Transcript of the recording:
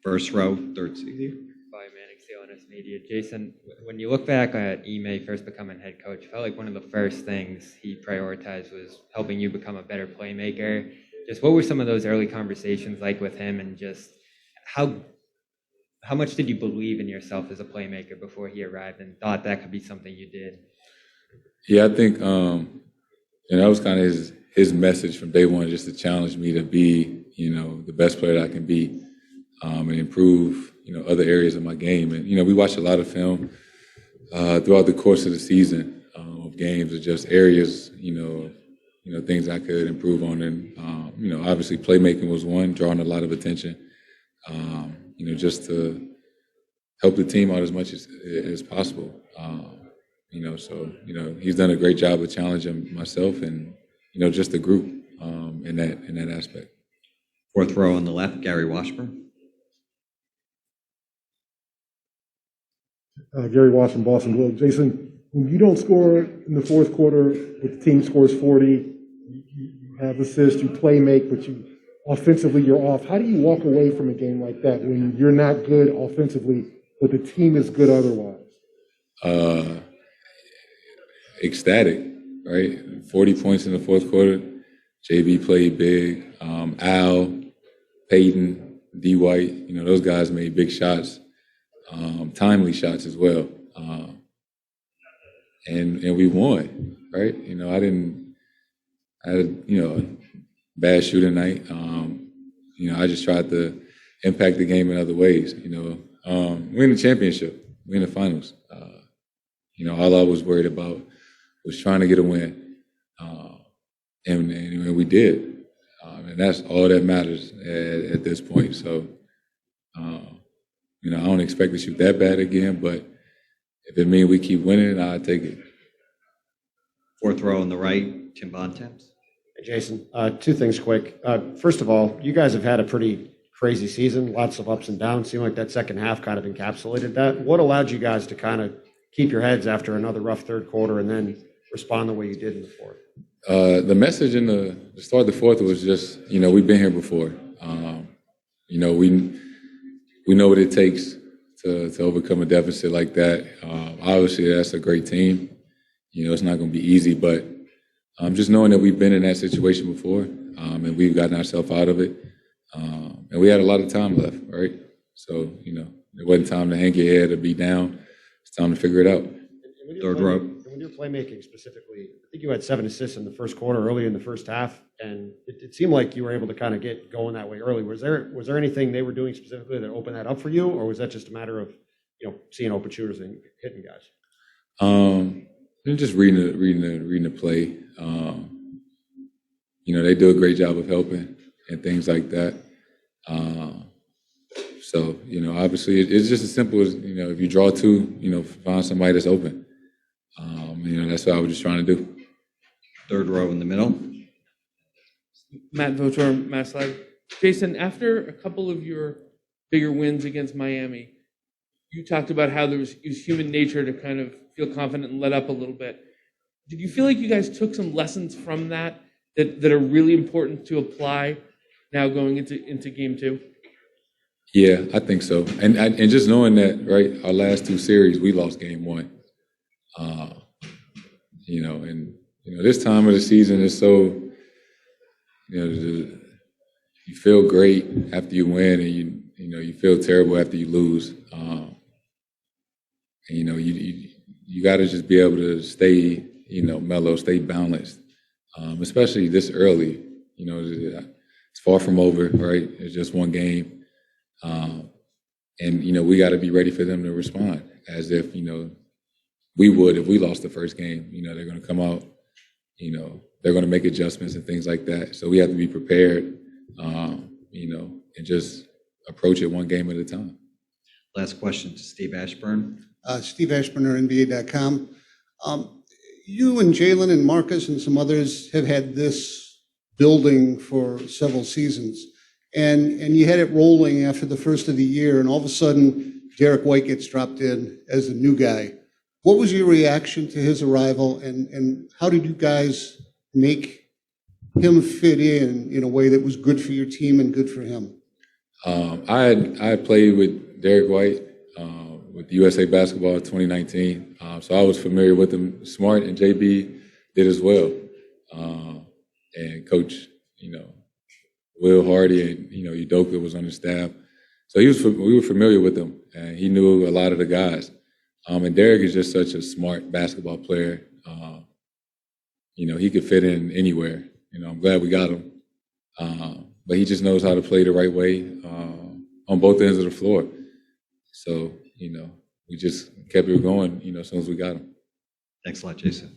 First row, third seat here. By Manning, CLNS Media. Jayson, when you look back at Ime first becoming head coach, it felt like one of the first things he prioritized was helping you become a better playmaker. Just what were some of those early conversations like with him, and just how much did you believe in yourself as a playmaker before he arrived and thought that could be something you did? Yeah, I think that was kind of his message from day one, just to challenge me to be, the best player that I can be, and improve, other areas of my game. And, we watched a lot of film throughout the course of the season of games, of just areas, things I could improve on. And, obviously playmaking was one, drawing a lot of attention, just to help the team out as much as possible. He's done a great job of challenging myself and, just the group in that aspect. Fourth row on the left, Gary Washburn. Gary Washburn, Boston Globe. Jayson, when you don't score in the fourth quarter, but the team scores 40, you have assists, you play make, but offensively you're off. How do you walk away from a game like that when you're not good offensively, but the team is good otherwise? Ecstatic, right? 40 points in the fourth quarter. JB played big. Al, Peyton, D. White, those guys made big shots, timely shots as well. And we won, right? I had a bad shooting night. I just tried to impact the game in other ways. We're in the championship. We're in the finals. All I was worried about was trying to get a win. And we did. And that's all that matters at this point. So, I don't expect to shoot that bad again, but if it means we keep winning, I'll take it. Fourth row on the right, Tim Bontemps. Hey, Jayson, two things quick. First of all, you guys have had a pretty crazy season, lots of ups and downs. Seemed like that second half kind of encapsulated that. What allowed you guys to kind of keep your heads after another rough third quarter and then respond the way you did in the fourth? The message in the start of the fourth was just, we've been here before. We know what it takes to overcome a deficit like that. Obviously, that's a great team. It's not going to be easy, but just knowing that we've been in that situation before, and we've gotten ourselves out of it, and we had a lot of time left, right? So, it wasn't time to hang your head or be down. It's time to figure it out. Third row. When you're playmaking specifically, I think you had 7 assists in the first quarter, early in the first half, and it seemed like you were able to kind of get going that way early. Was there anything they were doing specifically that opened that up for you, or was that just a matter of seeing open shooters and hitting guys? Just reading the play. They do a great job of helping and things like that. So obviously it's just as simple as if you draw two, find somebody that's open. That's what I was just trying to do. Third row in the middle. Matt Votor, Mass Live. Jayson, after a couple of your bigger wins against Miami, you talked about how it was human nature to kind of feel confident and let up a little bit. Did you feel like you guys took some lessons from that are really important to apply now going into game two? Yeah, I think so. And just knowing that, right, our last two series, we lost game one. This time of the season is so, you feel great after you win, and you feel terrible after you lose. You got to just be able to stay, mellow, stay balanced, especially this early. It's far from over, right? It's just one game. We got to be ready for them to respond as if, we would if we lost the first game. They're going to come out, they're going to make adjustments and things like that. So we have to be prepared, and just approach it one game at a time. Last question to Steve Ashburn. Steve Ashburner, NBA.com. You and Jalen and Marcus and some others have had this building for several seasons, and you had it rolling after the first of the year, and all of a sudden Derek White gets dropped in as the new guy. What was your reaction to his arrival, and how did you guys make him fit in a way that was good for your team and good for him? I had played with Derek White with USA Basketball in 2019, so I was familiar with him. Smart and JB did as well, and Coach, Will Hardy and Udoka was on the staff, so we were familiar with him, and he knew a lot of the guys. And Derek is just such a smart basketball player. He could fit in anywhere. I'm glad we got him. But he just knows how to play the right way on both ends of the floor. So, we just kept it going, as soon as we got him. Thanks a lot, Jason.